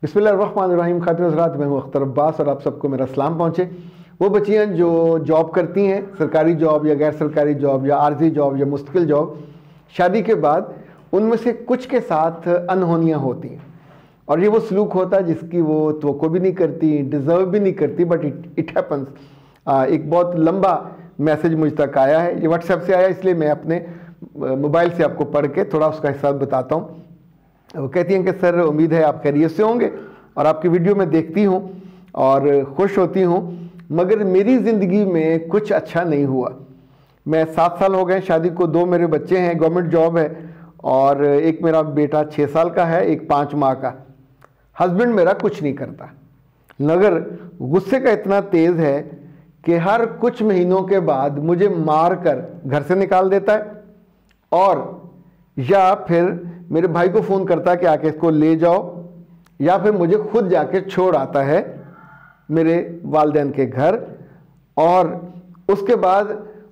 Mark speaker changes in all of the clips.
Speaker 1: बिस्मिल्लाहिर्रहमानिर्रहीम। खातिन हज़रात, मैं हूँ अख्तर अब्बास और आप सबको मेरा सलाम पहुँचे। वो बच्चियाँ जो जॉब करती हैं, सरकारी जॉब या गैर सरकारी जॉब या आर्जी जॉब या मुस्तकिल जॉब, शादी के बाद उनमें से कुछ के साथ अनहोनियाँ होती हैं और ये वो सलूक होता है जिसकी वो तवक्को भी नहीं करती, डिज़र्व भी नहीं करती, बट इट हैपन्स। एक बहुत लंबा मैसेज मुझ तक आया है, ये व्हाट्सएप से आया, इसलिए मैं अपने मोबाइल से आपको पढ़ के थोड़ा उसका हिसाब बताता हूँ। वो कहती हैं कि सर, उम्मीद है आप खैरियत से होंगे और आपकी वीडियो में देखती हूँ और खुश होती हूँ, मगर मेरी ज़िंदगी में कुछ अच्छा नहीं हुआ। मैं 7 साल हो गए शादी को, 2 मेरे बच्चे हैं, गवर्नमेंट जॉब है और एक मेरा बेटा 6 साल का है, एक 5 माह का। हस्बैंड मेरा कुछ नहीं करता, मगर गुस्से का इतना तेज़ है कि हर कुछ महीनों के बाद मुझे मार कर घर से निकाल देता है और या फिर मेरे भाई को फ़ोन करता है कि आके इसको ले जाओ, या फिर मुझे खुद जाके छोड़ आता है मेरे वालिदैन के घर। और उसके बाद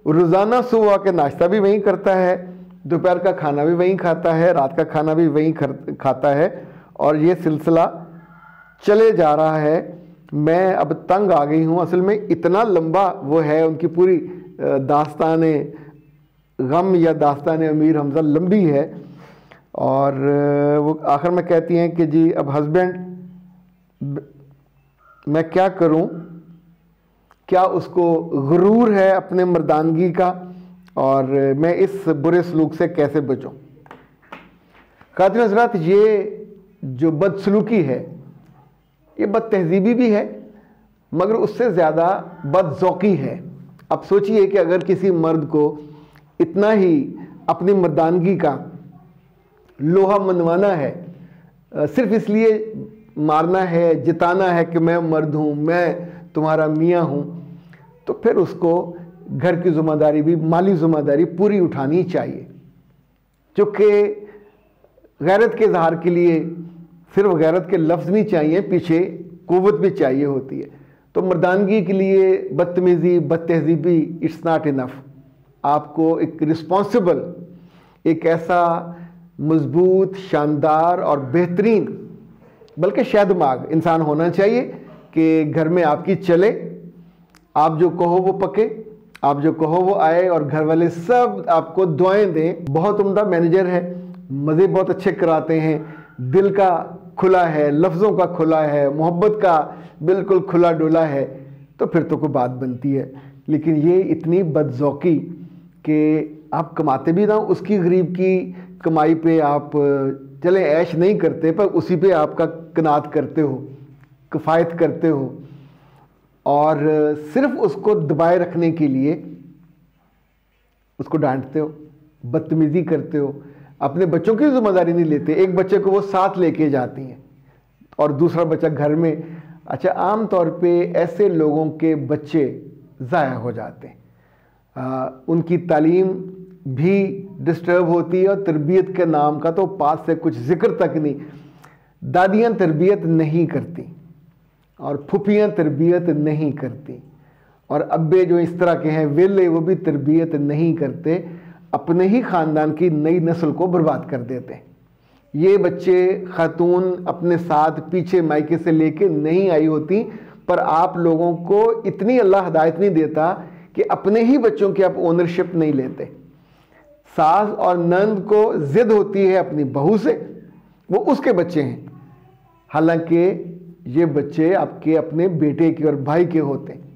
Speaker 1: रोज़ाना सुबह के नाश्ता भी वहीं करता है, दोपहर का खाना भी वहीं खाता है, रात का खाना भी वहीं खाता है और ये सिलसिला चले जा रहा है। मैं अब तंग आ गई हूँ। असल में इतना लंबा वो है, उनकी पूरी दास्ताने गम या दास्तान अमीर हमजा लंबी है और वो आखिर में कहती हैं कि जी अब हस्बैंड, मैं क्या करूं, क्या उसको गुरूर है अपने मर्दानगी का और मैं इस बुरे सलूक से कैसे बचूं। खातिन हज़रात, ये जो बदसलूकी है ये बदतहजीबी भी है, मगर उससे ज़्यादा बदज़ौक़ी है। अब सोचिए कि अगर किसी मर्द को इतना ही अपनी मर्दानगी का लोहा मनवाना है, सिर्फ इसलिए मारना है, जिताना है कि मैं मर्द हूँ, मैं तुम्हारा मियाँ हूँ, तो फिर उसको घर की ज़िम्मेदारी भी, माली ज़िम्मेदारी पूरी उठानी चाहिए। चूँकि गैरत के इज़हार के लिए सिर्फ गैरत के लफ्ज़ नहीं चाहिए, पीछे क़ुव्वत भी चाहिए होती है। तो मर्दानगी के लिए बदतमीज़ी, बदतहज़ीबी इट्स नॉट इनफ। आपको एक रिस्पॉन्सिबल, एक ऐसा मजबूत, शानदार और बेहतरीन, बल्कि शादिमाग इंसान होना चाहिए कि घर में आपकी चले, आप जो कहो वो पके, आप जो कहो वो आए और घर वाले सब आपको दुआएं दें। बहुत उम्दा मैनेजर है, मज़े बहुत अच्छे कराते हैं, दिल का खुला है, लफ्ज़ों का खुला है, मोहब्बत का बिल्कुल खुला डोला है, तो फिर तो कोई बात बनती है। लेकिन ये इतनी बदज़ौक़ी कि आप कमाते भी ना, उसकी गरीब की कमाई पे आप चले ऐश नहीं करते, पर उसी पे आपका कनात करते हो, किफ़ायत करते हो और सिर्फ उसको दबाए रखने के लिए उसको डांटते हो, बदतमीज़ी करते हो, अपने बच्चों की जिम्मेदारी नहीं लेते। एक बच्चे को वो साथ लेके जाती हैं और दूसरा बच्चा घर में। अच्छा, आम तौर पे ऐसे लोगों के बच्चे ज़ाया हो जाते हैं, उनकी तालीम भी डिस्टर्ब होती है और तरबियत के नाम का तो पास से कुछ जिक्र तक नहीं। दादियाँ तरबियत नहीं करती और फुफियाँ तरबियत नहीं करती और अब्बे जो इस तरह के हैं वेले, वो भी तरबियत नहीं करते, अपने ही ख़ानदान की नई नस्ल को बर्बाद कर देते हैं। ये बच्चे खातून अपने साथ पीछे मायके से लेके नहीं आई होती, पर आप लोगों को इतनी अल्लाह हिदायत नहीं देता कि अपने ही बच्चों की आप ओनरशिप नहीं लेते। सास और नंद को जिद होती है अपनी बहू से, वो उसके बच्चे हैं, हालांकि ये बच्चे आपके अपने बेटे के और भाई के होते हैं।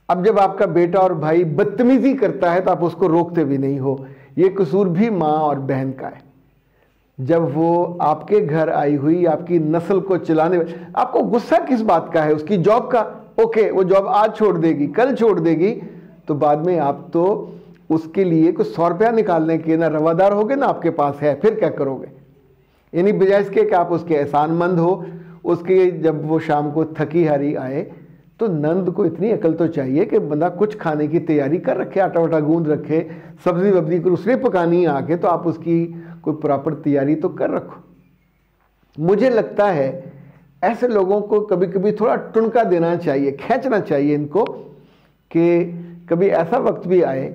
Speaker 1: अब जब आपका बेटा और भाई बदतमीज़ी करता है तो आप उसको रोकते भी नहीं हो, ये कसूर भी माँ और बहन का है। जब वो आपके घर आई हुई आपकी नस्ल को चलाने, आपको गुस्सा किस बात का है? उसकी जॉब का। ओके, वो जॉब आज छोड़ देगी, कल छोड़ देगी, तो बाद में आप तो उसके लिए कुछ 100 रुपया निकालने के ना रवादार होगे ना आपके पास है, फिर क्या करोगे? यानी बजाय इसके कि आप उसके एहसानमंद हो, उसके जब वो शाम को थकी हारी आए तो नंद को इतनी अकल तो चाहिए कि बंदा कुछ खाने की तैयारी कर रखे, आटा वाटा गूंद रखे, सब्जी वब्जी कर उसने पकानी आके, तो आप उसकी कोई प्रॉपर तैयारी तो कर रखो। मुझे लगता है ऐसे लोगों को कभी कभी थोड़ा टुनका देना चाहिए, खींचना चाहिए इनको, कि कभी ऐसा वक्त भी आए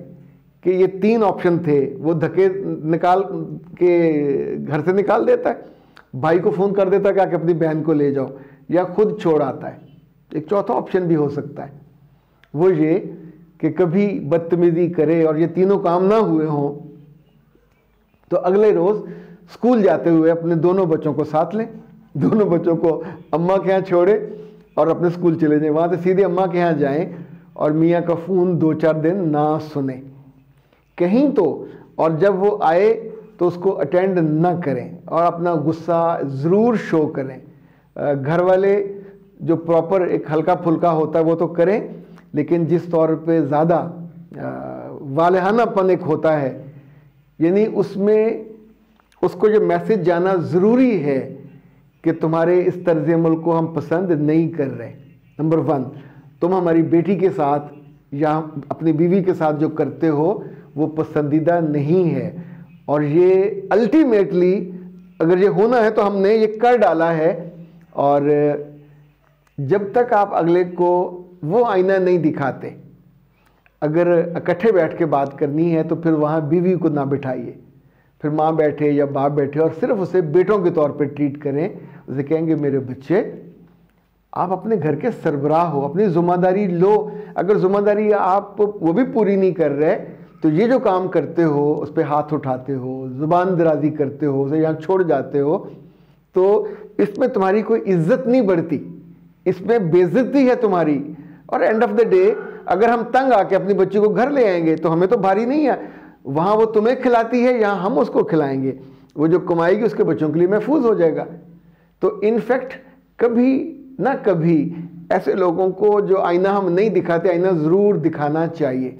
Speaker 1: कि ये 3 ऑप्शन थे, वो धक्के निकाल के घर से निकाल देता है, भाई को फ़ोन कर देता है कि आके अपनी बहन को ले जाओ, या खुद छोड़ आता है। एक चौथा ऑप्शन भी हो सकता है, वो ये कि कभी बदतमीजी करे और ये तीनों काम ना हुए हों तो अगले रोज़ स्कूल जाते हुए अपने दोनों बच्चों को साथ लें, दोनों बच्चों को अम्मा के यहाँ छोड़े और अपने स्कूल चले जाएं, वहाँ से सीधे अम्मा के यहाँ जाएं और मियाँ का फ़ोन 2-4 दिन ना सुने कहीं तो, और जब वो आए तो उसको अटेंड ना करें और अपना गुस्सा ज़रूर शो करें। घर वाले जो प्रॉपर एक हल्का फुल्का होता है वो तो करें, लेकिन जिस तौर पे ज़्यादा वालहानापन एक होता है, यानी उसमें उसको जो मैसेज जाना ज़रूरी है कि तुम्हारे इस तर्ज अमल को हम पसंद नहीं कर रहे। नंबर 1, तुम हमारी बेटी के साथ या अपनी बीवी के साथ जो करते हो वो पसंदीदा नहीं है, और ये अल्टीमेटली अगर ये होना है तो हमने ये कर डाला है। और जब तक आप अगले को वो आईना नहीं दिखाते, अगर इकट्ठे बैठ के बात करनी है तो फिर वहाँ बीवी को ना बिठाइए, फिर माँ बैठे या बाप बैठे और सिर्फ उसे बेटों के तौर पे ट्रीट करें। उसे कहेंगे मेरे बच्चे, आप अपने घर के सरबराह हो, अपनी ज़िम्मेदारी लो। अगर ज़िम्मेदारी आप वो भी पूरी नहीं कर रहे तो ये जो काम करते हो, उस पर हाथ उठाते हो, ज़ुबान दराजी करते हो, उसे यहाँ छोड़ जाते हो, तो इसमें तुम्हारी कोई इज्जत नहीं बढ़ती, इसमें बेइज्जती है तुम्हारी। और एंड ऑफ द डे अगर हम तंग आके अपनी बच्ची को घर ले आएंगे तो हमें तो भारी नहीं है, वहाँ वो तुम्हें खिलाती है, यहाँ हम उसको खिलाएंगे, वो जो कमाएगी उसके बच्चों के लिए महफूज हो जाएगा। तो इनफैक्ट कभी ना कभी ऐसे लोगों को जो आईना हम नहीं दिखाते, आईना ज़रूर दिखाना चाहिए।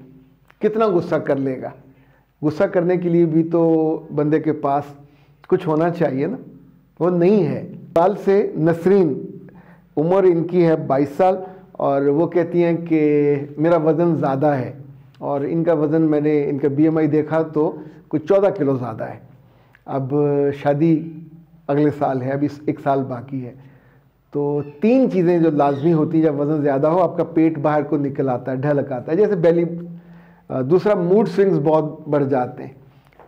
Speaker 1: कितना गुस्सा कर लेगा, गुस्सा करने के लिए भी तो बंदे के पास कुछ होना चाहिए ना, वो नहीं है। साल से नसरीन, उम्र इनकी है 22 साल, और वो कहती हैं कि मेरा वज़न ज़्यादा है, और इनका वज़न मैंने इनका BMI देखा तो कुछ 14 किलो ज़्यादा है। अब शादी अगले साल है, अभी 1 साल बाकी है। तो 3 चीज़ें जो लाजमी होती हैं जब वज़न ज़्यादा हो, आपका पेट बाहर को निकल आता है, ढलक आता है, जैसे बेली। दूसरा, मूड स्विंग्स बहुत बढ़ जाते हैं।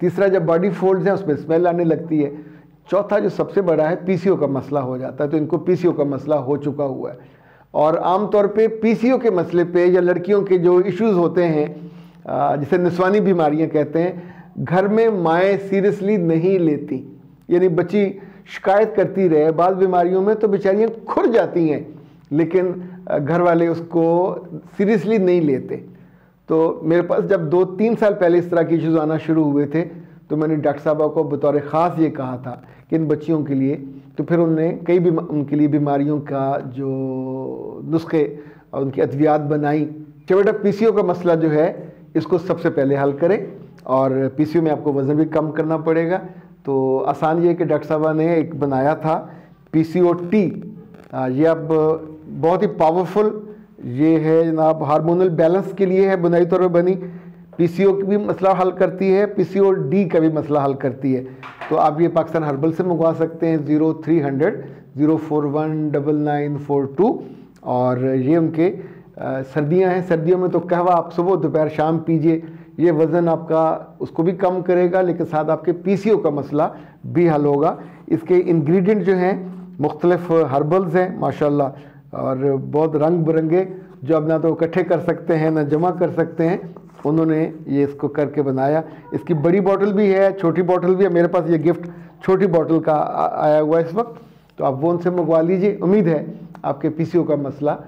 Speaker 1: तीसरा, जब बॉडी फोल्ड्स हैं उसमें स्मेल आने लगती है। चौथा जो सबसे बड़ा है, PCO का मसला हो जाता है, तो इनको PCO का मसला हो चुका हुआ है। और आमतौर पे PCO के मसले पे या लड़कियों के जो इश्यूज़ होते हैं, जिसे निस्वानी बीमारियां कहते हैं, घर में माएँ सीरियसली नहीं लेती, यानी बच्ची शिकायत करती रहे, बाद बीमारियों में तो बेचारियाँ खुर जाती हैं, लेकिन घर वाले उसको सीरियसली नहीं लेते। तो मेरे पास जब 2-3 साल पहले इस तरह की इश्यूज़ आना शुरू हुए थे तो मैंने डॉक्टर साहबा को बतौर ख़ास ये कहा था कि इन बच्चियों के लिए, तो फिर उनने कई भी उनके लिए बीमारियों का जो नुस्खे और उनकी अद्वियात बनाई कि बेटा PCO का मसला जो है इसको सबसे पहले हल करें, और PCO में आपको वज़न भी कम करना पड़ेगा। तो आसान ये कि डॉक्टर साहबा ने एक बनाया था PCOT, ये अब बहुत ही पावरफुल ये है जनाब, हार्मोनल बैलेंस के लिए है, बुनियादी तौर पर बनी। PCO की भी मसला हल करती है, PCOD का भी मसला हल करती है। तो आप ये पाकिस्तान हर्बल से मंगवा सकते हैं, 0300 041 9942। और ये उनके सर्दियां हैं, सर्दियों में तो कहवा आप सुबह दोपहर शाम पीजिए, ये वज़न आपका उसको भी कम करेगा, लेकिन साथ आपके PCO का मसला भी हल होगा। इसके इंग्रेडिएंट जो हैं मुख्तलिफ हर्बल्स हैं माशाल्लाह, और बहुत रंग बिरंगे, जो अब ना तो इकट्ठे कर सकते हैं ना जमा कर सकते हैं, उन्होंने ये इसको करके बनाया। इसकी बड़ी बोतल भी है, छोटी बोतल भी है, मेरे पास ये गिफ्ट छोटी बोतल का आया हुआ है इस वक्त, तो आप वो उनसे मंगवा लीजिए। उम्मीद है आपके PCO का मसला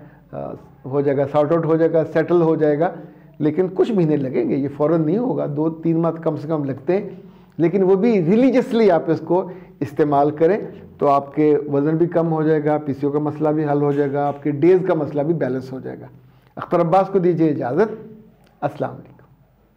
Speaker 1: हो जाएगा, सॉर्ट आउट हो जाएगा, सेटल हो जाएगा, लेकिन कुछ महीने लगेंगे, ये फ़ौरन नहीं होगा, 2-3 माह कम से कम लगते हैं, लेकिन वो भी रिलीजियसली आप इसको इस्तेमाल करें तो आपके वज़न भी कम हो जाएगा, PCO का मसला भी हल हो जाएगा, आपके डेज़ का मसला भी बैलेंस हो जाएगा। अख्तर अब्बास को दीजिए इजाज़त। अस्सलाम वालेकुम।